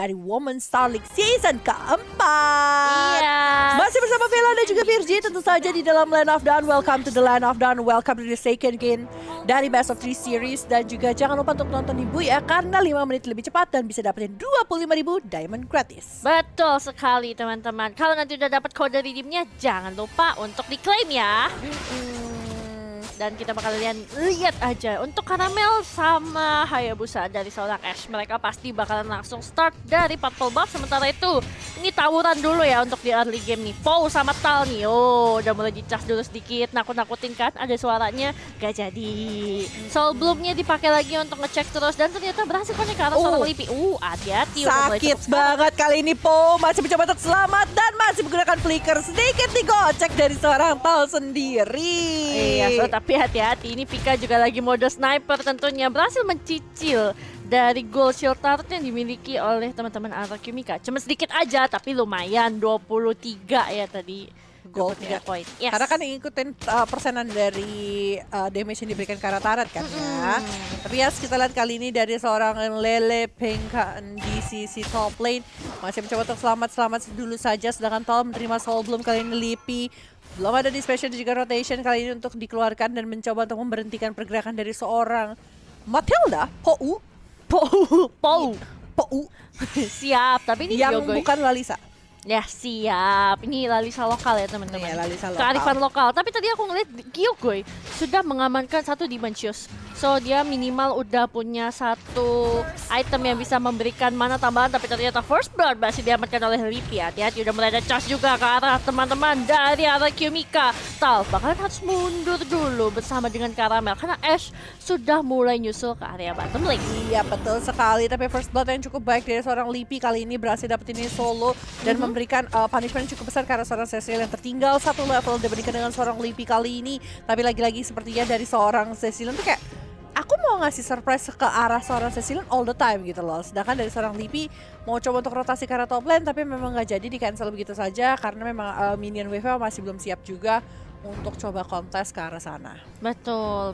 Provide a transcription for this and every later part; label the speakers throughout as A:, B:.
A: dari Women's Star League Season keempat.
B: Iya.
A: Masih bersama Vela dan juga Virgi tentu saja di dalam Land of Dawn. Welcome to the Land of Dawn. Welcome to the second game dari Best of 3 series. Dan juga jangan lupa untuk nonton Ibu ya, karena 5 menit lebih cepat dan bisa dapetin 25.000 diamond gratis.
B: Betul sekali teman-teman. Kalau nanti udah dapat kode redeemnya, jangan lupa untuk diklaim ya. Dan kita bakal lihat aja untuk Caramel sama Hayabusa dari seorang Ash. Mereka pasti bakalan langsung start dari purple buff. Sementara itu ini tawuran dulu ya untuk di early game nih. Pow sama Tal nih. Oh, udah mulai dicas dulu sedikit. Nakut-nakutin kan, ada suaranya. Gak jadi. Soul Bloom-nya dipakai lagi untuk ngecek terus. Dan ternyata berhasil konek ke arah seorang Lipi. Hati-hati.
A: Sakit banget kali ini Po. Masih mencoba untuk selamat dan masih menggunakan flicker. Sedikit digocek dari seorang Tal sendiri.
B: Iya, tapi hati-hati, ini Pika juga lagi mode sniper tentunya. Berhasil mencicil dari gold shield turret yang dimiliki oleh teman-teman Araki Mika. Cuma sedikit aja, tapi lumayan 23 ya tadi.
A: Gold
B: 3 poin. Yes.
A: Karena kan ngikutin persenan dari damage yang diberikan ke arah turret kan ya. Tapi ya kita lihat kali ini dari seorang Lele Pengkan di sisi top lane. Masih mencoba untuk selamat dulu saja. Sedangkan Tal menerima Soul Bloom kali ini Lipi. Belum ada dispersion dan juga rotation kali ini untuk dikeluarkan dan mencoba untuk memberhentikan pergerakan dari seorang Matilda. Pou.
B: Siap, tapi ini
A: yang
B: Yogoy.
A: bukan Lalisa.
B: Ya siap, ini Lalisa lokal ya teman-teman.
A: Iya, Lalisa lokal.
B: Kearifan lokal. Tapi tadi aku ngeliat Kyogoy sudah mengamankan satu Dimensius. So dia minimal udah punya satu item yang bisa memberikan mana tambahan. Tapi ternyata First Blood masih diamankan oleh Lipi. Hati-hati udah mulai ada charge juga ke arah teman-teman dari arah Kyumika. Tal bakalan harus mundur dulu bersama dengan Caramel. Karena Ash sudah mulai nyusul ke area bottom lane.
A: Iya betul sekali, tapi First Blood yang cukup baik dari seorang Lipi kali ini berhasil dapetin ini solo dan memberikan punishment yang cukup besar karena seorang Cecil yang tertinggal satu level dibandingkan dengan seorang Lipi kali ini. Tapi lagi-lagi sepertinya dari seorang Cecil itu kayak aku mau ngasih surprise ke arah seorang Cecilian all the time gitu loh. Sedangkan dari seorang Lipi mau coba untuk rotasi ke arah top lane tapi memang nggak jadi, di cancel begitu saja karena memang minion wave masih belum siap juga untuk coba kontes ke arah sana.
B: Betul.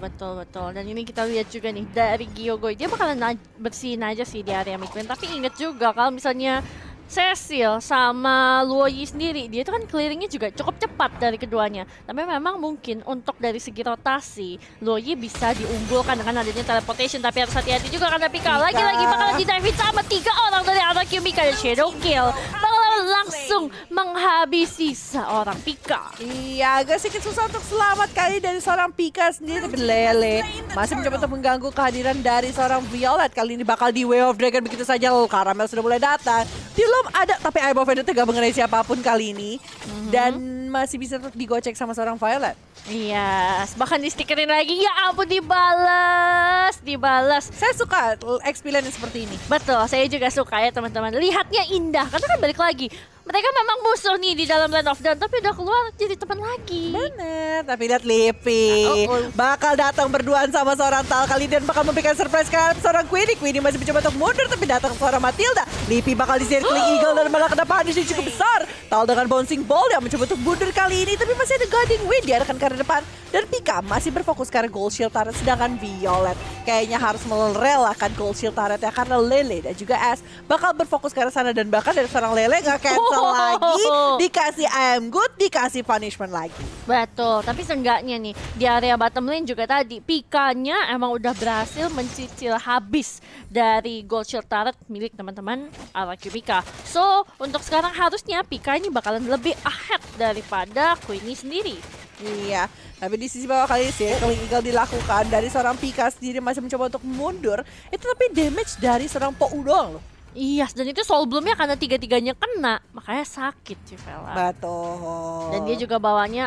B: Dan ini kita lihat juga nih dari Kyogoy. Dia bakalan bersihin aja sih di area mid lane. Tapi inget juga kalau misalnya Cecil sama Luoyi sendiri, dia itu kan clearingnya juga cukup cepat dari keduanya. Tapi memang mungkin untuk dari segi rotasi, Luoyi bisa diunggulkan dengan adanya teleportation. Tapi harus hati-hati juga karena Pika lagi-lagi bakalan di-dive sama 3 orang dari Araki Mika dan Shadow Kill. Bakalan langsung menghabisi seorang Pika.
A: Iya, agak sedikit susah untuk selamat kali dari seorang Pika sendiri. Tapi Lele masih mencoba untuk mengganggu kehadiran dari seorang Violet. Kali ini bakal di Way of Dragon begitu saja. Caramel sudah mulai datang. Belum ada, tapi Eye of Vendetta gak mengenai siapapun kali ini. Dan masih bisa untuk digocek sama seorang Violet.
B: Iya, bahkan di stikerin lagi. Ya ampun, dibalas.
A: Saya suka experience seperti ini.
B: Betul, saya juga suka ya teman-teman. Lihatnya indah, karena kan balik lagi. Mereka memang musuh nih di dalam Land of Dawn, tapi udah keluar jadi teman lagi.
A: Bener, tapi lihat Lipi bakal datang berduaan sama seorang Tal kali dan bakal memberikan surprise ke seorang Queenie. Queenie masih mencoba untuk mundur, tapi datang seorang Matilda. Lipi bakal di circling Eagle dan malah kena punish yang cukup besar. Tal dengan bouncing ball yang mencoba untuk mundur kali ini, tapi masih ada guarding wind diarahkan ke arah depan. Dan Pika masih berfokus ke arah gold shield turret, sedangkan Violet kayaknya harus merelakan gold shield turret ya, karena Lele dan juga Ash bakal berfokus ke arah sana. Dan bahkan dari seorang Lele gak cancel lagi, dikasih I am good, dikasih punishment lagi.
B: Betul, tapi seenggaknya nih di area bottom lane juga tadi Pikanya emang udah berhasil mencicil habis dari gold shield turret milik teman-teman Araki Mika. So untuk sekarang harusnya Pika ini bakalan lebih ahead daripada Queenie sendiri.
A: Iya, tapi di sisi bawah kali ini circling Eagle dilakukan dari seorang Pika sendiri masih mencoba untuk mundur. Itu tapi damage dari seorang Pou doang loh.
B: Iya, dan itu Soul Bloom-nya karena tiga-tiganya kena, makanya sakit Civela.
A: Betul.
B: Dan dia juga bawanya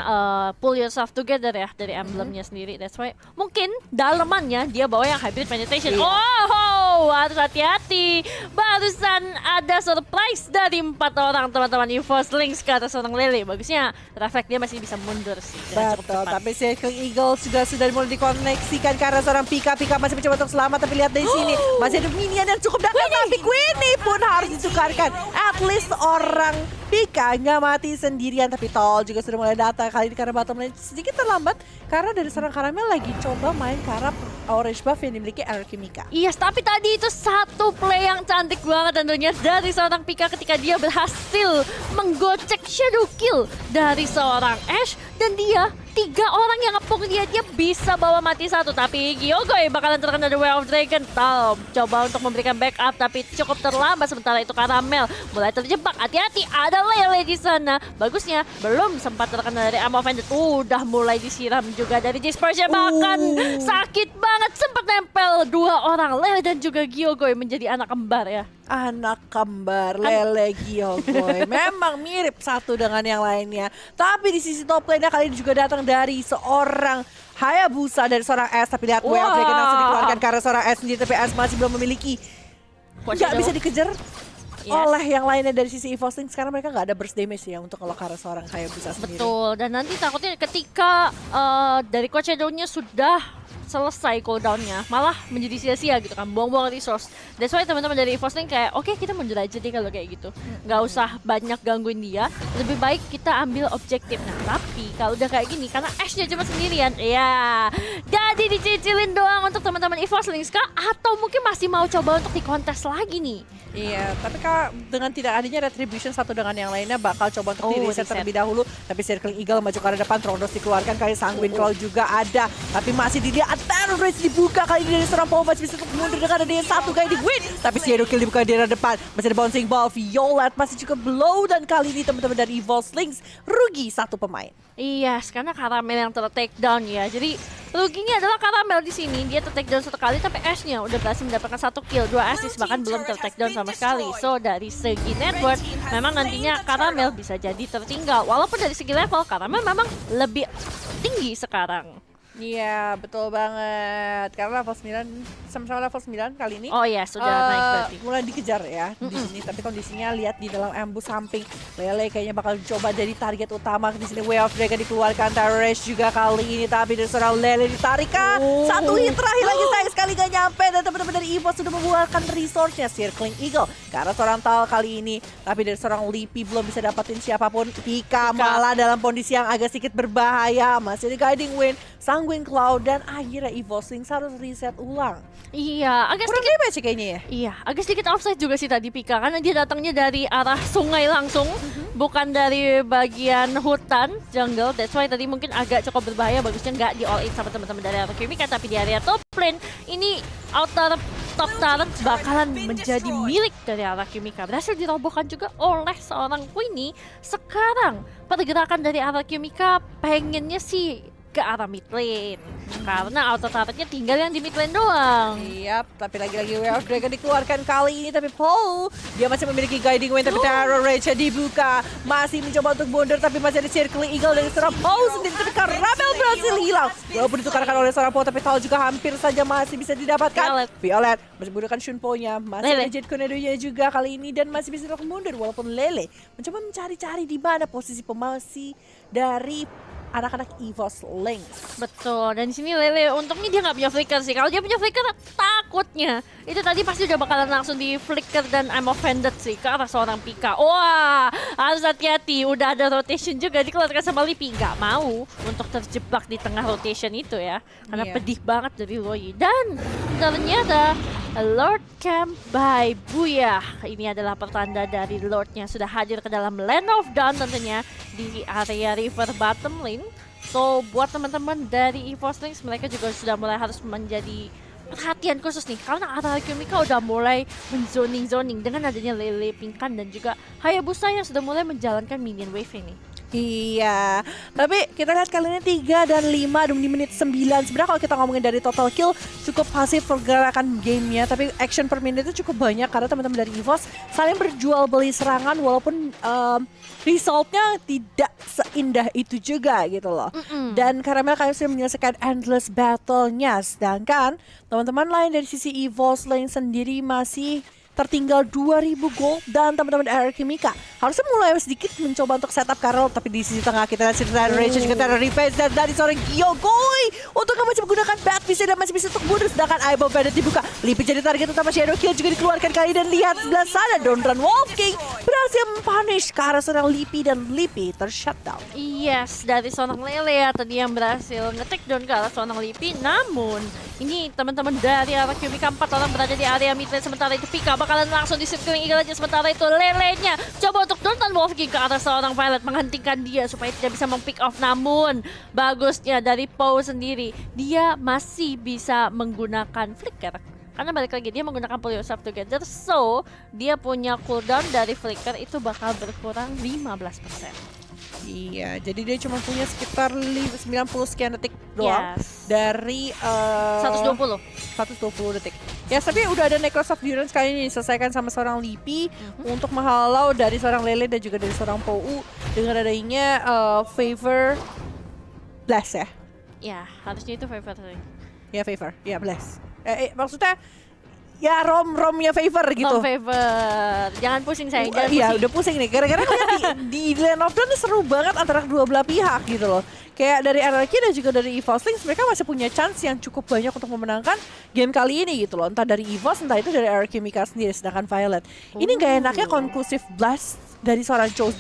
B: pull yourself together ya dari emblemnya sendiri. That's why mungkin dalemannya dia bawa yang hybrid penetration.
A: Iya.
B: Oh, harus hati-hati. Barusan ada surprise dari 4 orang teman-teman Evos Links ke atas seorang Lele. Bagusnya refleks dia masih bisa mundur sih.
A: Betul, tapi circling Eagle sudah mulai dikoneksikan ke arah seorang Pika. Pika masih mencoba untuk selamat, tapi lihat dari sini masih ada minion yang cukup datang. Tapi Queenie pun harus ditukarkan. At least orang Pika nggak mati sendirian, tapi Tol juga sudah mulai datang kali ini karena bottom lane sedikit terlambat karena dari seorang Caramel lagi coba main ke arah orange buff yang dimiliki Arakimika.
B: Yes, tapi tadi itu satu play yang cantik banget tentunya dari seorang Pika ketika dia berhasil menggocek shadow kill dari seorang Ashe dan dia 3 orang yang ngepung dia bisa bawa mati satu, tapi Gyogoy bakalan terkena The Way of Dragon. Tom coba untuk memberikan backup tapi cukup terlambat, sementara itu Karamel mulai terjebak. Hati-hati, ada Lele di sana. Bagusnya belum sempat terkena dari Arm of Ended. Udah mulai disiram juga dari Dispersion, bahkan sakit banget, sempat nempel 2 orang, Lele dan juga Gyogoy menjadi anak kembar ya.
A: Anak kembar Lele Gyogoy memang mirip satu dengan yang lainnya. Tapi di sisi top lane-nya kali ini juga datang dari seorang Hayabusa dari seorang S. Tapi lihat Way of Dragon langsung dikeluarkan karena seorang S sendiri, tapi S masih belum memiliki. Nggak bisa dikejar oleh yang lainnya dari sisi EVOS Link. Sekarang mereka nggak ada burst damage ya untuk kalau karena seorang Hayabusa sendiri.
B: Betul, dan nanti takutnya ketika dari Coach Shadow-nya sudah selesai cooldown-nya, malah menjadi sia-sia gitu kan, buang-buang resource. That's why teman-teman dari EVOS Link kayak, oke, kita mundur aja deh kalau kayak gitu. Nggak usah banyak gangguin dia, lebih baik kita ambil objektif. Nah, tapi kalau udah kayak gini, karena Ashe-nya cuma sendirian, ya jadi dicicilin doang untuk teman-teman EVOS Link kah? Atau mungkin masih mau coba untuk dikontes lagi nih?
A: Iya, tapi dengan tidak adanya retribution satu dengan yang lainnya bakal coba untuk di-reset terlebih dahulu. Tapi Circling Eagle maju ke arah depan, Trollos dikeluarkan, kali Sanguine Claw juga ada. Tapi masih dilihat Terrorist dibuka kali ini dari seorang Paul, masih bisa untuk mundur dengan adanya satu kali di win. Tapi Shadow Kill dibuka di arah depan, masih ada bouncing ball, Violet masih cukup blow, dan kali ini teman-teman dari EVOS Link rugi 1 pemain.
B: Iya, karena Karamel yang ter-take down ya. Jadi ruginya adalah Karamel di sini. Dia ter-take down 1 kali, tapi Ashe-nya udah berhasil mendapatkan 1 kill, 2 assist, bahkan belum ter-take down sama sekali. So dari segi network, memang nantinya Karamel bisa jadi tertinggal. Walaupun dari segi level, Karamel memang lebih tinggi sekarang.
A: Iya, betul banget. Karena level 9, sama-sama level 9 kali ini.
B: Oh iya, sudah naik berarti.
A: Mulai dikejar ya di sini, tapi kondisinya lihat di dalam ambush samping. Lele kayaknya bakal coba jadi target utama di sini. Way of Dragon dikeluarkan, Terrorist juga kali ini, tapi dari seorang Lele ditarik kah? Satu hit terakhir lagi, sayang sekali gak nyampe, dan teman-teman dari EVOS sudah membuahkan resource-nya, Circling Eagle. Karena seorang Tal kali ini, tapi dari seorang Lipi belum bisa dapatin siapapun. Pika malah dalam kondisi yang agak sedikit berbahaya, masih di Guiding Wind, Sanguine Cloud, dan akhirnya EVOS Link harus reset ulang.
B: Iya, agak
A: Kurang
B: sedikit
A: damage sih kayaknya ya.
B: Iya, agak sedikit offside juga sih tadi Pika, karena dia datangnya dari arah sungai langsung, bukan dari bagian hutan, jungle. That's why tadi mungkin agak cukup berbahaya. Bagusnya nggak di all in sama teman-teman dari Arakimika, tapi di area top lane ini outer top turret bakalan menjadi milik dari Arakimika. Berhasil dirobohkan juga oleh seorang Queenie. Sekarang pergerakan dari Arakimika pengennya sih ke arah mid lane, karena auto turretnya tinggal yang di mid lane doang.
A: Yap, tapi lagi-lagi Way of Dragon dikeluarkan kali ini, tapi Paul dia masih memiliki Guiding Wind, tapi Terror Rage dibuka, masih mencoba untuk mundur, tapi masih ada Circling Eagle dari seorang Paul sendiri, tapi Karamel berhasil hilang. Walaupun ditukarkan oleh seorang Paul, tapi Paul juga hampir saja masih bisa didapatkan. Violet masih menggunakan Shunpo-nya, masih ada Jet Konedo-nya juga kali ini, dan masih bisa untuk mundur, walaupun Lele mencoba mencari-cari di mana posisi pemasi dari anak-anak EVOS Link.
B: Betul, dan di sini Lele untungnya dia nggak punya flicker sih. Kalau dia punya flicker, takutnya itu tadi pasti udah bakalan langsung di flicker dan I'm offended sih ke arah seorang Pika. Wah, harus hati-hati. Udah ada rotation juga dikeluarkan sama Lipi. Nggak mau untuk terjebak di tengah rotation itu ya, karena pedih banget dari Roy. Dan ternyata Lord Camp by Buyah. Ini adalah pertanda dari Lordnya sudah hadir ke dalam Land of Dawn tentunya di area river bottom lane. So buat teman-teman dari EVOS Link, mereka juga sudah mulai harus menjadi perhatian khusus nih, karena Arakimika udah mulai menzoning dengan adanya Lele, Pinkan, dan juga Hayabusa yang sudah mulai menjalankan minion wave ini.
A: Iya, tapi kita lihat kali ini 3 dan 5 di menit 9. Sebenarnya kalau kita ngomongin dari total kill cukup pasif pergerakan gamenya, tapi action per menit itu cukup banyak karena teman-teman dari EVOS saling berjual beli serangan, walaupun resultnya tidak seindah itu juga gitu loh. Dan Karamel kalian sudah menyelesaikan endless battle-nya, sedangkan teman-teman lain dari sisi EVOS Lane sendiri masih tertinggal 2000 gold, dan teman-teman Arakimika harusnya mulai sedikit mencoba untuk setup Karel, tapi di sisi tengah kita lihat Citizen Rage juga Terror Revenge dan dari seorang Gyogoy untuk masih menggunakan Bat Vision dan masih bisa untuk mundur, sedangkan Eyeball Bandit dibuka. Lipi jadi target utama, Shadow Kill juga dikeluarkan kali, dan lihat sebelah sana Dondran Wolf King berhasil mempunish ke arah seorang Lipi, dan Lipi tershutdown.
B: Yes, dari seorang Lele ya tadi yang berhasil nge-take down ke arah seorang Lipi, namun Ini teman-teman dari arah Yumika 4 orang berada di area mid lane. Sementara itu Pika bakalan langsung disirkling Eagle aja. Sementara itu Lele-nya coba untuk Dortan Wolf King ke arah seorang Violet, menghentikan dia supaya tidak bisa meng-pick off. Namun bagusnya dari Pau sendiri, dia masih bisa menggunakan flicker. Karena balik lagi dia menggunakan pull yourself together, so dia punya cooldown dari flicker itu bakal berkurang 15%.
A: Iya, jadi dia cuma punya sekitar 90 sekian detik doang dari
B: 120
A: detik. Ya, tapi udah ada Necklace of Endurance kali ini diselesaikan sama seorang Lipi untuk menghalau dari seorang Lele dan juga dari seorang Pou dengan adanya Favor Blast ya.
B: Ya, harusnya itu favor.
A: Ya, Favor. Ya, Blast. Maksudnya ya romnya Favor gitu.
B: Favor. Jangan pusing sayang, jangan
A: Iya,
B: pusing.
A: udah pusing nih. Gara-gara di Land of Dawn ini seru banget antara kedua belah pihak gitu loh. Kayak dari Anarchy dan juga dari EVOS Lynx, mereka masih punya chance yang cukup banyak untuk memenangkan game kali ini gitu loh. Entah dari EVOS, entah itu dari Anarchy Mika sendiri, sedangkan Violet. Ini gak enaknya conclusive blast dari seorang Chose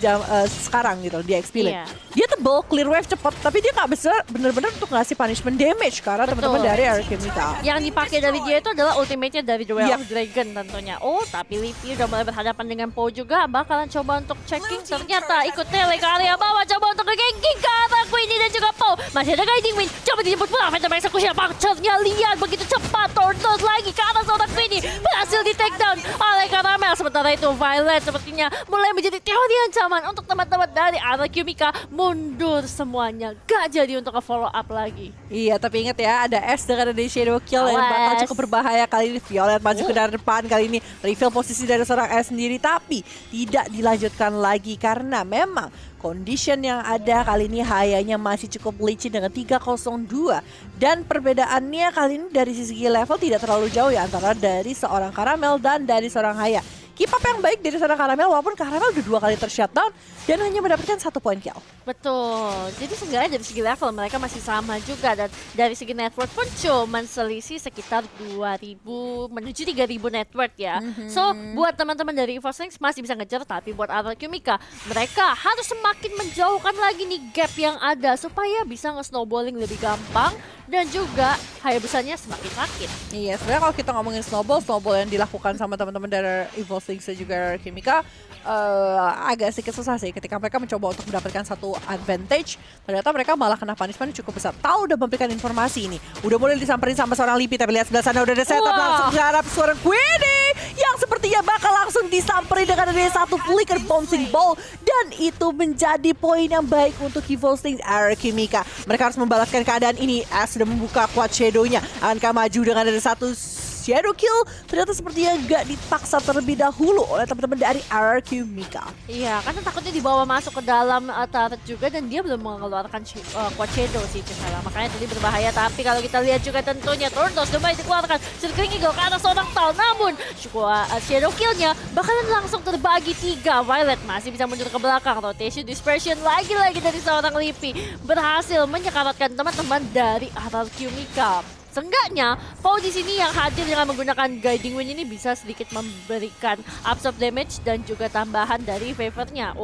A: sekarang gitu loh, di XP Lane.
B: Iya.
A: Dia tebel, clear wave cepet, tapi dia gak bisa bener-bener untuk ngasih punishment damage karena teman-teman dari Anarchy Mika.
B: Yang dipakai dari dia itu adalah ultimate-nya dari Duel of Dragon tentunya. Oh, tapi Lipi udah mulai berhadapan dengan Po juga. Bakalan coba untuk checking. Ternyata ikut tele ke area bawah. Coba untuk ke-ganking ke arah Queenie dan juga Po. Masih ada Guiding Wind. Coba dijemput pula Phantom Execution. Puncture-nya lihat begitu cepat. Tortos lagi ke arah seorang Queenie. Berhasil di take down oleh Caramel. Sementara itu Violet sepertinya mulai menjadi teori ancaman untuk teman-teman dari arah Yumika. Mundur semuanya. Gak jadi untuk follow up lagi.
A: Iya, tapi ingat ya, ada S dengan ada Shadow Kill yang bakal cukup berbahaya kali ini. Violet maju ke depan kali ini, reveal posisi dari seorang S sendiri, tapi tidak dilanjutkan lagi karena memang condition yang ada kali ini Hayanya masih cukup licin dengan 302. Dan perbedaannya kali ini dari sisi level tidak terlalu jauh ya antara dari seorang Caramel dan dari seorang Haya. Keep up yang baik dari seorang Caramel walaupun Caramel udah 2 kali tershutdown dan hanya mendapatkan 1 poin kill.
B: Betul, jadi seenggaknya dari segi level mereka masih sama juga dan dari segi network pun cuman selisih sekitar 2.000 menuju 3.000 network ya. So buat teman-teman dari EVOS Lynx masih bisa ngejar, tapi buat Arrow Yumika mereka harus semakin menjauhkan lagi nih gap yang ada supaya bisa nge-snowballing lebih gampang dan juga Hayabusanya semakin sakit.
A: Iya, sebenarnya kalau kita ngomongin snowball yang dilakukan sama teman-teman dari EVOS Lynx dan juga Kimika agak sedikit susah sih ketika mereka mencoba untuk mendapatkan satu advantage. Ternyata mereka malah kena punishment cukup besar. Tahu udah memberikan informasi ini. Udah mulai disamperin sama seorang Lipi, tapi lihat sebelah sana udah ada setup langsung garap seorang Queenie yang sepertinya bakal langsung disamperin dengan adanya satu flicker bouncing ball, dan itu menjadi poin yang baik untuk EVOS Lynx Kimika. Mereka harus membalaskan keadaan ini. As sudah membuka quad shadow-nya. Akankah maju dengan ada satu shadow kill? Ternyata sepertinya gak dipaksa terlebih dahulu oleh teman-teman dari RRQ Mika.
B: Iya, karena takutnya dibawa masuk ke dalam turret juga dan dia belum mengeluarkan quad shadow sih Cesala. Makanya tadi berbahaya, tapi kalau kita lihat juga tentunya Tortos lumayan dikeluarkan. Circling Eagle ke arah seorang Tal, namun shadow kill-nya bakalan langsung terbagi 3. Violet masih bisa mundur ke belakang. Rotation dispersion lagi-lagi dari seorang Lipi berhasil menyekaratkan teman-teman dari RRQ Mika. Seenggaknya, Pau di sini yang hadir dengan menggunakan Guiding Wind ini bisa sedikit memberikan absorb damage dan juga tambahan dari favornya.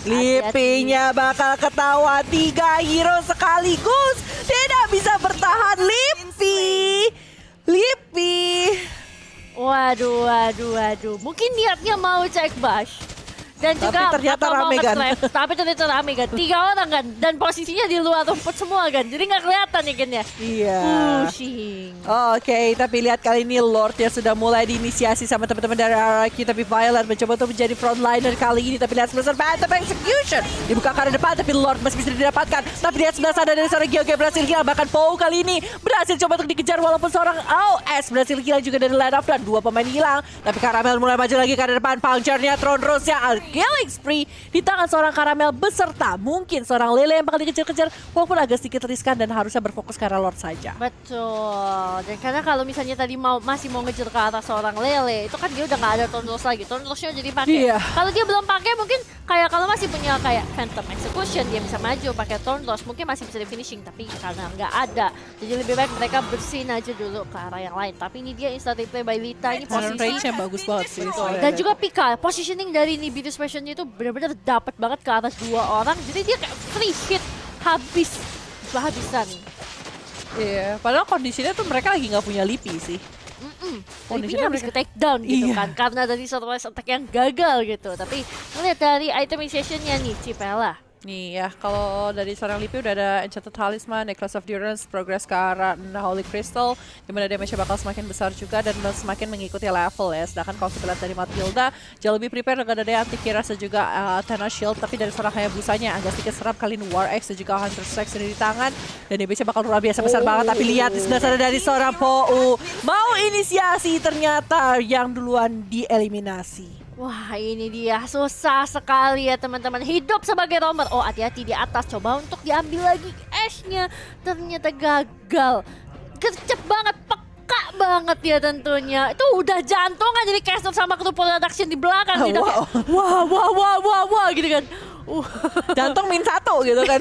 A: Lipinya bakal ketawa 3 hero sekaligus. Tidak bisa bertahan Lipi.
B: Waduh. Mungkin niatnya mau cek bash. Dan
A: tapi
B: juga
A: ternyata rame kan.
B: Tapi ternyata rame kan. 3 orang kan. Dan posisinya di luar rumput semua kan. Jadi nggak kelihatan ya kan ya.
A: Iya.
B: Pushing.
A: Oke, tapi lihat kali ini Lord ya sudah mulai diinisiasi sama teman-teman dari RRQ, tapi Violet mencoba untuk menjadi frontliner kali ini. Tapi lihat sebelah sana Phantom Execution dibuka ke arah depan, tapi Lord masih bisa didapatkan. Tapi lihat sebelah sana dari seorang Gyoge berhasil hilang. Bahkan Pou kali ini berhasil coba untuk dikejar walaupun seorang OS berhasil hilang juga dari line up dan 2 pemain hilang. Tapi Caramel mulai maju lagi ke arah depan. Puncture-nya, Throne Rose-nya, killing spree di tangan seorang Caramel beserta mungkin seorang Lele yang bakal dikejar-kejar walaupun agak sedikit riskan dan harusnya berfokus ke arah Lord saja.
B: Betul. Dan karena kalau misalnya tadi masih mau ngejar ke arah seorang Lele, itu kan dia udah nggak ada Tondros lagi. Tondrosnya jadi pakai.
A: Iya.
B: Kalau dia belum pakai mungkin kayak kalau masih punya kayak Phantom Execution dia bisa maju pakai Tondros, mungkin masih bisa di finishing, tapi karena nggak ada. Jadi lebih baik mereka bersihin aja dulu ke arah yang lain. Tapi ini dia instant replay by Lita, ini posisi
A: range-nya bagus banget sih.
B: dan juga Pika, positioning dari Nibiru Special-nya itu benar-benar dapat banget ke atas 2 orang. Jadi dia kayak free hit habisan.
A: Iya, padahal kondisinya tuh mereka lagi nggak punya Lipi sih.
B: Kondisinya habis ke take down gitu kan, karena dari surprise attack yang gagal gitu. Tapi ngeliat dari itemization-nya nih, Cipella.
A: Nih ya, kalau dari seorang Lipi udah ada Enchanted Talisman, Necklace of Durance, progress ke arah Holy Crystal, dimana damage-nya bakal semakin besar juga dan semakin mengikuti level ya. Sedangkan kalau kita lihat dari Matilda, jauh lebih prepare dengan ada anti Kiras dan juga Athena Shield, tapi dari seorang Hayabusanya agak sedikit serap kali ini War Axe dan juga Hunter Strike di tangan, dan damage-nya bakal luar biasa besar banget. Tapi lihat di sebelah sana dari seorang Pou, mau inisiasi ternyata yang duluan dieliminasi.
B: Wah, ini dia susah sekali ya teman-teman. Hidup sebagai roamer. Oh, hati-hati di atas. Coba untuk diambil lagi Ash-nya. Ternyata gagal. Gercep banget, peka banget ya tentunya. Itu udah jantungan jadi caster sama kru production di belakang. Gitu. Wah, gitu kan.
A: Jantung min 1 gitu kan.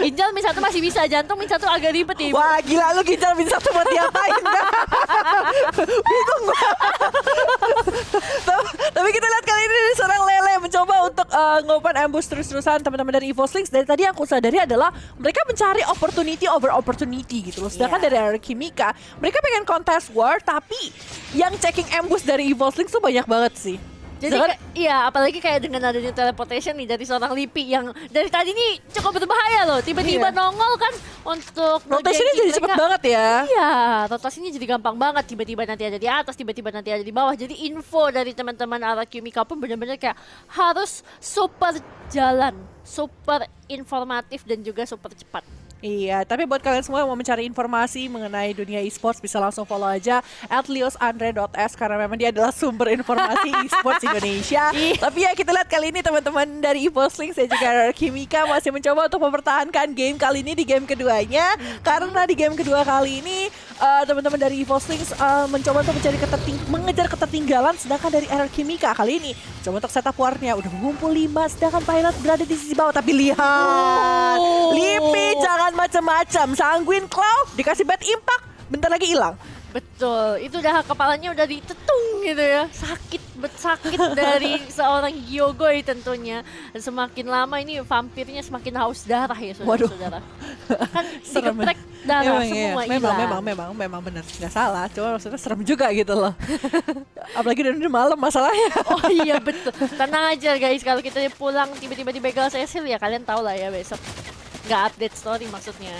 B: Ginjal min 1 masih bisa, jantung min 1 agak ribet nih.
A: Wah gila lu ginjal min 1 buat diapain? Bingung gua. Tapi kita lihat kali ini seorang Lele mencoba untuk ngopen ambush terus-terusan teman-teman dari Evo Slings. Dari tadi yang aku sadari adalah mereka mencari opportunity over opportunity gitu loh. Sedangkan dari Kimika, mereka pengen contest war, tapi yang checking ambush dari Evo Slings tuh banyak banget sih.
B: Jadi iya, apalagi kayak dengan adanya teleportation nih dari seorang Lipi yang dari tadi nih cukup berbahaya loh. Tiba-tiba nongol kan untuk
A: rotationnya jadi cepet banget ya.
B: Iya, rotasinya jadi gampang banget. Tiba-tiba nanti ada di atas, tiba-tiba nanti ada di bawah. Jadi info dari teman-teman arah Kimika pun benar-benar kayak harus super jalan, super informatif dan juga super cepat.
A: Iya, tapi buat kalian semua yang mau mencari informasi mengenai dunia esports bisa langsung follow aja @leosandre.s karena memang dia adalah sumber informasi esports Indonesia. Tapi ya kita lihat kali ini teman-teman dari Evo Slings dan juga Kimika masih mencoba untuk mempertahankan game kali ini di game keduanya. Karena di game kedua kali ini teman-teman dari Evo Slings mencoba untuk mengejar ketertinggalan, sedangkan dari Kimika kali ini coba untuk setup warnya udah mengumpul 5, sedangkan Pilot berada di sisi bawah. Tapi lihat, Lipi jangan macam-macam. Sanguine Claw dikasih bad impact, bentar lagi hilang.
B: Betul, itu udah kepalanya udah ditetung gitu ya. Sakit dari seorang Gyogoi tentunya. Dan semakin lama ini vampirnya semakin haus darah ya saudara-saudara. Kan dikeprek darah semua hilang.
A: Memang benar, nggak salah. Cuma maksudnya serem juga gitu loh. Apalagi udah malam masalahnya.
B: Oh iya betul. Tenang aja guys, kalau kita pulang tiba-tiba dibegal Cecil ya kalian tahu lah ya besok. Nggak update story maksudnya.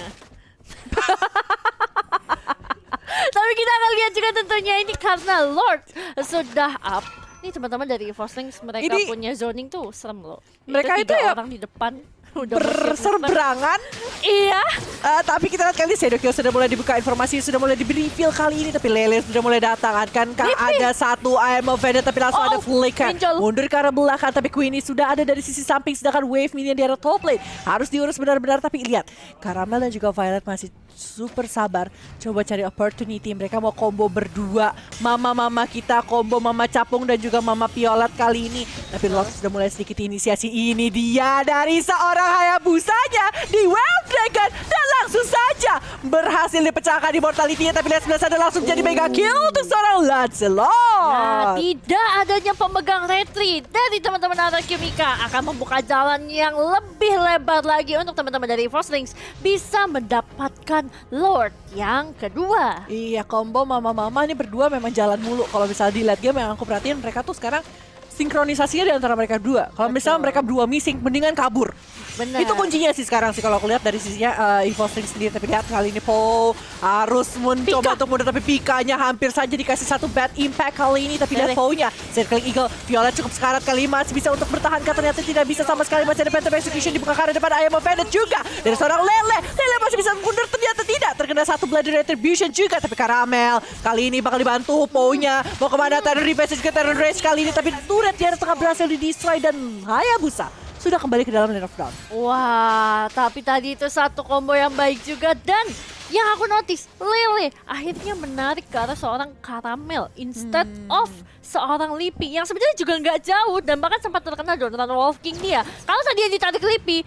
B: Tapi kita akan lihat juga tentunya ini karena Lord sudah up. Ini teman-teman dari Evo Slings mereka ini punya zoning tuh serem loh.
A: Mereka itu ya
B: orang di depan udah
A: berseberangan.
B: Iya.
A: Tapi kita lihat kali ini Sedokyo sudah mulai dibuka informasi, sudah mulai diberi reveal kali ini. Tapi Lele sudah mulai datang. Kan ada satu IM of Vendor tapi langsung ada flicker. Mundur ke arah belakang tapi Queenie sudah ada dari sisi samping. Sedangkan Wave minion di arah top lane harus diurus benar-benar. Tapi lihat, Caramel dan juga Violet masih super sabar. Coba cari opportunity. Mereka mau combo berdua. Mama-mama kita combo Mama Capung dan juga Mama Violet kali ini. Tapi Lord sudah mulai sedikit inisiasi. Ini dia dari seorang Hayabusanya di Wild Dragon dan langsung saja berhasil dipecahkan immortality-nya. Tapi lihat sebelah sana langsung jadi mega kill untuk seorang Lancelot.
B: Nah, tidak adanya pemegang retreat dari teman-teman arah Kimika akan membuka jalan yang lebih lebar lagi untuk teman-teman dari Evo Slings bisa mendapatkan Lord yang kedua.
A: Iya, combo mama-mama ini berdua memang jalan mulu. Kalau misalnya dilihat game yang aku perhatiin mereka tuh sekarang sinkronisasinya di antara mereka berdua. Kalau misalnya mereka berdua missing, mendingan kabur.
B: Bener.
A: Itu kuncinya sih sekarang sih kalau aku lihat dari sisinya Evo Slings sendiri. Tapi lihat kali ini Po harus mencoba untuk mundur, tapi Pikanya hampir saja dikasih satu bad impact kali ini. Tapi lihat Po-nya, Circling Eagle, Violet cukup sekarat kali ini masih bisa untuk bertahan. Ternyata tidak bisa sama sekali, masih ada Phantom Execution dibuka ke arah depan IM of Vendor juga. Dari seorang Lele masih bisa mundur, ternyata tidak. Terkena satu Bloody Retribution juga. Tapi Caramel kali ini bakal dibantu Po-nya. Mau kemana Terror Revive juga Terror Rage kali ini. Tapi turret dia tengah berhasil di-destroy dan Hayabusa sudah kembali ke dalam lane of down.
B: Wah, tapi tadi itu satu combo yang baik juga. Dan yang aku notice, Lele akhirnya menarik ke arah seorang Caramel instead of seorang Lipi yang sebenarnya juga nggak jauh dan bahkan sempat terkena Donoran Wolf King dia. Kalau tadi dia ditarik Lipi,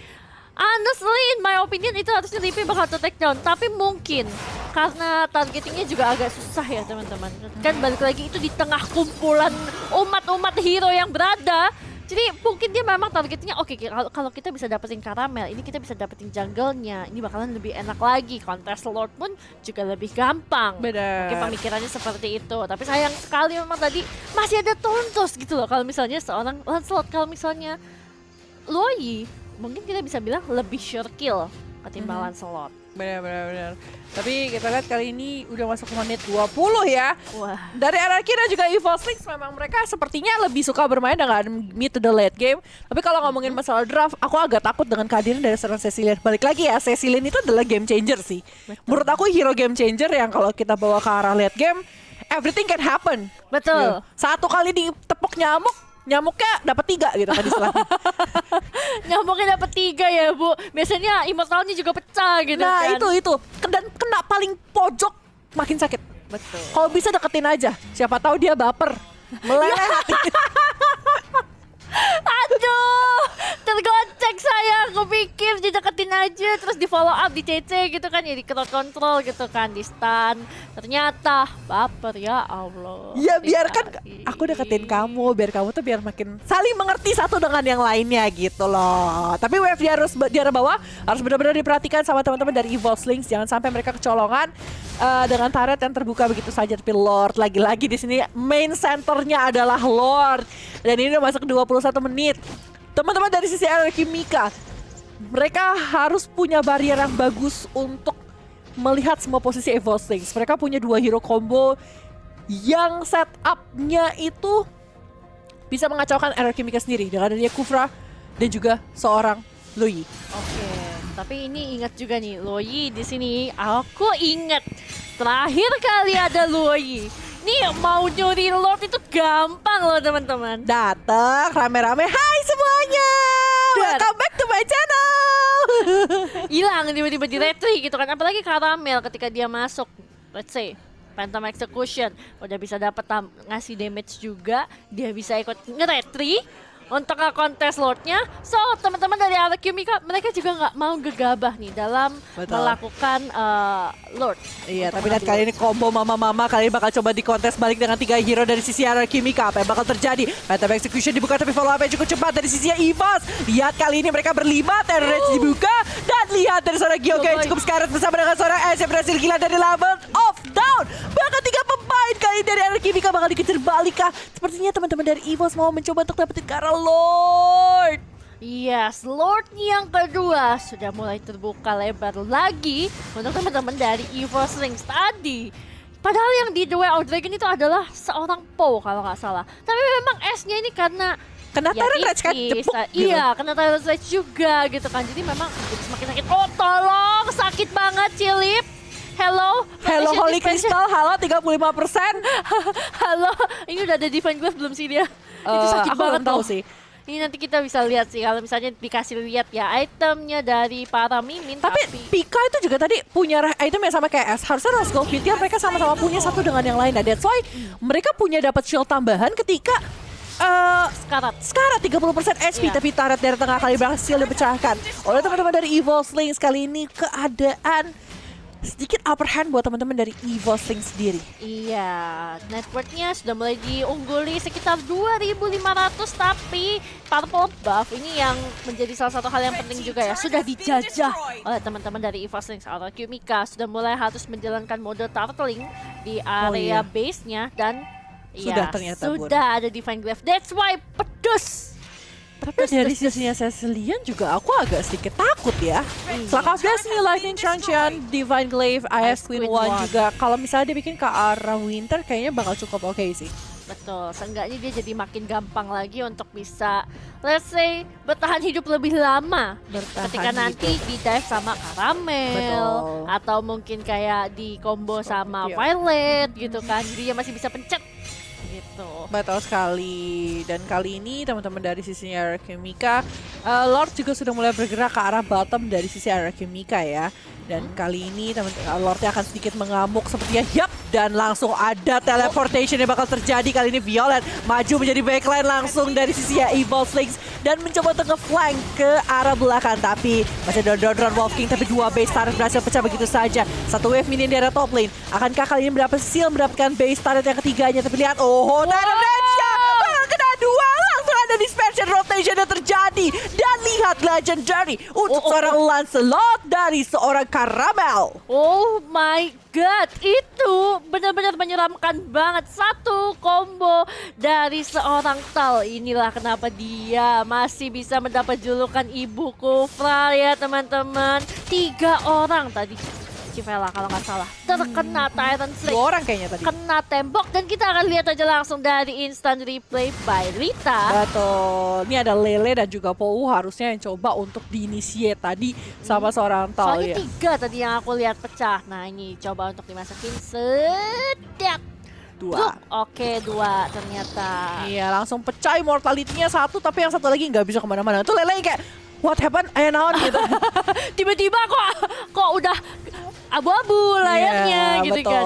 B: honestly in my opinion itu harusnya Lipi bakal take down. Tapi mungkin karena targetingnya juga agak susah ya teman-teman. Kan balik lagi itu di tengah kumpulan umat-umat hero yang berada. Jadi mungkin dia memang targetnya oke, kalau kita bisa dapetin Karamel, ini kita bisa dapetin jungle-nya. Ini bakalan lebih enak lagi. Contest Lord pun juga lebih gampang.
A: Benar.
B: Mungkin pemikirannya seperti itu. Tapi sayang sekali memang tadi masih ada Tontos gitu loh. Kalau misalnya seorang Lancelot, kalau misalnya Luoyi, mungkin kita bisa bilang lebih sure kill ketimbang Lancelot.
A: Benar. Tapi kita lihat kali ini udah masuk ke menit 20 ya.
B: Wah.
A: Dari RRQ dan juga EVOS Lynx memang mereka sepertinya lebih suka bermain dengan mid to the late game. Tapi kalau ngomongin masalah draft, aku agak takut dengan kehadiran dari seorang Cecilian. Balik lagi ya, Cecilian itu adalah game changer sih.
B: Betul.
A: Menurut aku hero game changer yang kalau kita bawa ke arah late game, everything can happen.
B: Betul.
A: Satu kali ditepuk nyamuknya dapat 3 gitu kan istilahnya.
B: Nyamuknya dapat 3 ya Bu. Biasanya immortalnya juga pecah gitu
A: Nah
B: kan.
A: itu dan kena paling pojok makin sakit.
B: Betul.
A: Kalau bisa deketin aja, siapa tahu dia baper, meleleh hati.
B: Aduh, tergocek saya. Aku pikir dideketin aja, terus di follow up, di CC gitu kan, ya di crowd control gitu kan, di stun. Ternyata baper, ya Allah.
A: Ya biarkan
B: Dikasih.
A: aku deketin kamu, biar kamu tuh biar makin saling mengerti satu dengan yang lainnya gitu loh. Tapi wave di arah bawah harus benar-benar diperhatikan sama teman-teman dari EVOS Lynx, jangan sampai mereka kecolongan dengan turret yang terbuka begitu saja. Tapi Lord lagi-lagi di sini main centernya adalah Lord, dan ini udah masuk 21 menit. Teman-teman dari sisi RRQ Mika, mereka harus punya barrier yang bagus untuk melihat semua posisi EVOS Lynx. Mereka punya 2 hero combo yang setupnya itu bisa mengacaukan RRQ Mika sendiri dengan adanya Kufra dan juga seorang Luoyi.
B: Oke, tapi ini ingat juga nih Luoyi di sini. Aku ingat terakhir kali ada Luoyi. Nih mau nyuri Lord itu gampang loh teman-teman.
A: Datang rame-rame, hai semuanya, welcome back to my channel.
B: Hilang tiba-tiba di retry gitu kan. Apalagi Karamel ketika dia masuk, let's say Phantom Execution, udah bisa dapat ngasih damage juga, dia bisa ikut nge-retry untuk kontes Lordnya. So teman-teman dari RRQ Mika, mereka juga nggak mau gegabah nih dalam
A: Betul.
B: melakukan Lord.
A: Iya,
B: Untuk
A: tapi lihat
B: mengambil.
A: kali ini combo mama-mama kali ini bakal coba di kontes balik dengan 3 hero dari sisi RRQ Mika. Apa yang bakal terjadi? Phantom Execution dibuka tapi follow up yang cukup cepat dari sisi EVOS. Lihat kali ini mereka berlima, Terror Rage dibuka, dan lihat dari seorang Gyoke yang cukup sekarat bersama dengan seorang S yang berhasil gila dari level of down. Bahkan 3 pemain kali ini dari RRQ Mika bakal dikejar balik kah? Sepertinya teman-teman dari EVOS mau mencoba untuk dapetin ke arah Lord.
B: Yes, Lord yang kedua sudah mulai terbuka lebar lagi untuk teman-teman dari EVOS Lynx tadi. Padahal yang di The Way Out Dragon itu adalah seorang Po kalau nggak salah. Tapi memang S-nya ini karena
A: Kena Terror Rage kan
B: tipis.
A: jepuk gitu.
B: Iya, kena Terror Rage juga gitu kan. Jadi memang jadi semakin sakit. Oh tolong, sakit banget Cilip. Hello
A: Holy
B: Dispenser.
A: Crystal, halo 35%.
B: Halo, ini udah ada Divine Glove belum sih dia? Itu sakit
A: aku
B: banget
A: belum tahu
B: loh.
A: sih.
B: Ini nanti kita bisa lihat sih kalau misalnya dikasih lihat ya itemnya dari para mimin.
A: Tapi Pika itu juga tadi punya item yang sama kayak S. Harusnya Rose Gold Pit ya, mereka sama-sama punya satu dengan yang lain. Nah, that's why mereka punya dapat shield tambahan ketika Sekarat 30% HP,
B: Iya.
A: tapi turret dari tengah kali berhasil dipecahkan oleh teman-teman dari EVOS Lynx. Kali ini keadaan sedikit upper hand buat teman-teman dari EVOS Lynx sendiri.
B: Iya, networknya sudah mulai diungguli sekitar 2.500, tapi purple buff ini yang menjadi salah satu hal yang penting juga ya, sudah dijajah oleh teman-teman dari EVOS Lynx. RRQ Mika sudah mulai harus menjalankan mode turtling di area
A: iya.
B: base-nya dan
A: Sudah
B: ya,
A: ternyata, Bun.
B: sudah ada Divine Glaive. That's why pedes.
A: Tapi dari sisinya Cecilian juga aku agak sedikit takut ya. Selangkah Destiny, Lightning Truncheon, Divine Glaive, Ice Queen 1 juga. Kalau misalnya dia bikin ke arah Winter kayaknya bakal cukup oke sih.
B: Betul, seenggaknya dia jadi makin gampang lagi untuk bisa, let's say, bertahan hidup lebih lama.
A: Bertahan
B: Ketika nanti
A: hidup.
B: di dive sama Karamel,
A: Betul.
B: atau mungkin kayak di combo sama
A: Iya.
B: Violet gitu kan, jadi dia masih bisa pencet gitu.
A: Betul sekali. Dan kali ini teman-teman dari sisinya RRQ Mika, Lord juga sudah mulai bergerak ke arah bottom dari sisi RRQ Mika ya. Dan kali ini Lordnya akan sedikit mengamuk sepertinya. Yap, dan langsung ada teleportation yang bakal terjadi. Kali ini Violet maju menjadi backline langsung dari sisi EVOS Lynx dan mencoba untuk nge-flank ke arah belakang. Tapi masih ada Dodron Wolf King, tapi 2 base turret berhasil pecah begitu saja. 1 wave minion di area top lane. Akankah kali ini berhasil mendapatkan base turret yang ketiganya? Tapi lihat, oh, Terror Rage-nya bakal kena 2. Langsung ada dispersion rope legendary untuk
B: Oh.
A: seorang Lancelot dari seorang Caramel.
B: Oh my god, itu benar-benar menyeramkan banget. Satu combo dari seorang Tal. Inilah kenapa dia masih bisa mendapat julukan Ibu Kufra ya teman-teman. 3 orang tadi Civela kalau nggak salah terkena Tyrant
A: 2
B: Slake,
A: orang kayaknya tadi.
B: kena tembok, dan kita akan lihat aja langsung dari instant replay by Rita.
A: Betul. Ini ada Lele dan juga Pou harusnya yang coba untuk diinitiate tadi sama seorang Tal
B: Soalnya
A: ya.
B: 3 tadi yang aku lihat pecah. Nah ini coba untuk dimasukin sedap.
A: 2.
B: Oke, 2 ternyata.
A: Iya, langsung pecah immortality-nya 1, tapi yang satu lagi nggak bisa kemana-mana. Itu Lele kayak what happened? Ayo naon gitu.
B: Tiba-tiba kok udah abu-abu layarnya
A: Iya,
B: gitu
A: betul.
B: kan.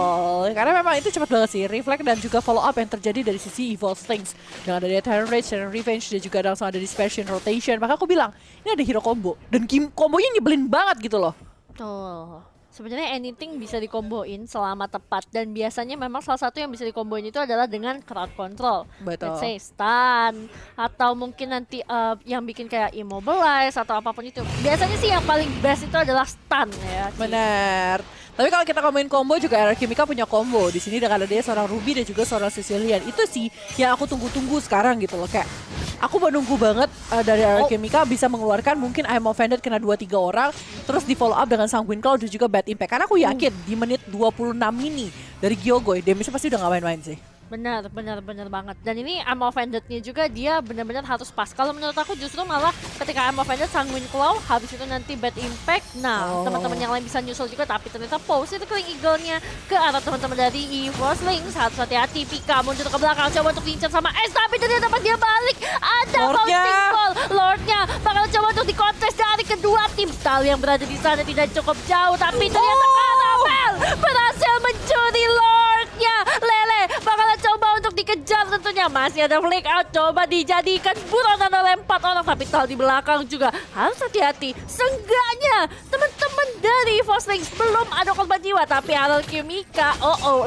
A: Karena memang itu cepat banget sih. Reflect dan juga follow up yang terjadi dari sisi Evil Slings. Dengan ada Tyrant Rage dan Revenge dan juga langsung ada Dispersion Rotation. Maka aku bilang, ini ada hero combo. Dan kombonya nyebelin banget gitu loh.
B: Tuh. Sebenarnya anything bisa dikomboin selama tepat, dan biasanya memang salah satu yang bisa dikomboin itu adalah dengan crowd control.
A: Betul.
B: Let's say stun atau mungkin nanti yang bikin kayak immobilize atau apapun itu. Biasanya sih yang paling best itu adalah stun ya.
A: Benar. Tapi kalau kita ngomongin combo juga RRQ Mika punya combo. Di sini dengan ada dia seorang Ruby dan juga seorang Sicilian. Itu sih yang aku tunggu-tunggu sekarang gitu loh. Kayak aku menunggu banget dari RRQ Mika bisa mengeluarkan mungkin I'm Offended kena 2-3 orang. Terus di follow up dengan Sanguine Claw dan juga Bad Impact. Karena aku yakin di menit 26 ini dari Gyogoy, damage pasti udah gak main-main sih.
B: Benar banget. Dan ini I'm Offended-nya juga dia benar-benar harus pas. Kalau menurut aku justru malah ketika I'm Offended Sanguine Claw, habis itu nanti Bad Impact. Nah, teman-teman yang lain bisa nyusul juga, tapi ternyata pose itu Killing Eagle-nya ke arah teman-teman dari Evil Slings. Harus hati-hati, Pika mundur ke belakang coba untuk diincar sama S, tapi ternyata dapat dia balik. Ada bouncing ball. Lordnya bakal coba untuk dikontes dari kedua tim. Tal yang berada di sana tidak cukup jauh, tapi ternyata Caramel berhasil mencuri Lordnya. Lele bakalan coba untuk dikejar tentunya. Masih ada flick out, coba dijadikan buronan oleh 4 orang, tapi Tal di belakang juga harus hati-hati. Seenggaknya teman-teman dari Foslings belum ada korban jiwa, tapi RRQ Mika,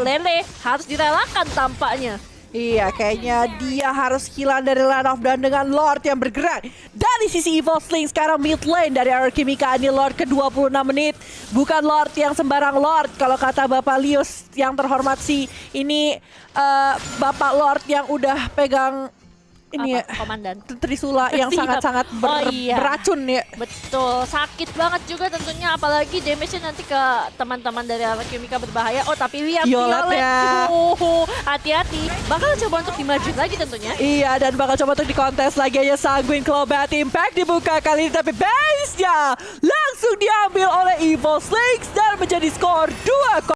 B: Lele harus direlakan tampaknya.
A: Iya, kayaknya dia harus hilang dari line of dan dengan Lord yang bergerak dari sisi Evil Sling. Sekarang mid lane dari RRQ Mika, ini Lord ke 26 menit. Bukan Lord yang sembarang Lord. Kalau kata Bapak Lius yang terhormat sih, ini Bapak Lord yang udah pegang ini ya,
B: Komandan
A: Trisula yang
B: Siap.
A: sangat-sangat
B: Iya.
A: beracun ya.
B: Betul, sakit banget juga tentunya, apalagi damage-nya nanti ke teman-teman dari RRQ Mika berbahaya. Oh, tapi lihat
A: Violet ya.
B: Hati-hati, bakal coba untuk dimajuin lagi tentunya.
A: Iya, dan bakal coba untuk dikontes lagi aja Sanguine Claw. Bad Impact dibuka kali ini, tapi base-nya langsung diambil oleh Evil Slings dan menjadi skor 2.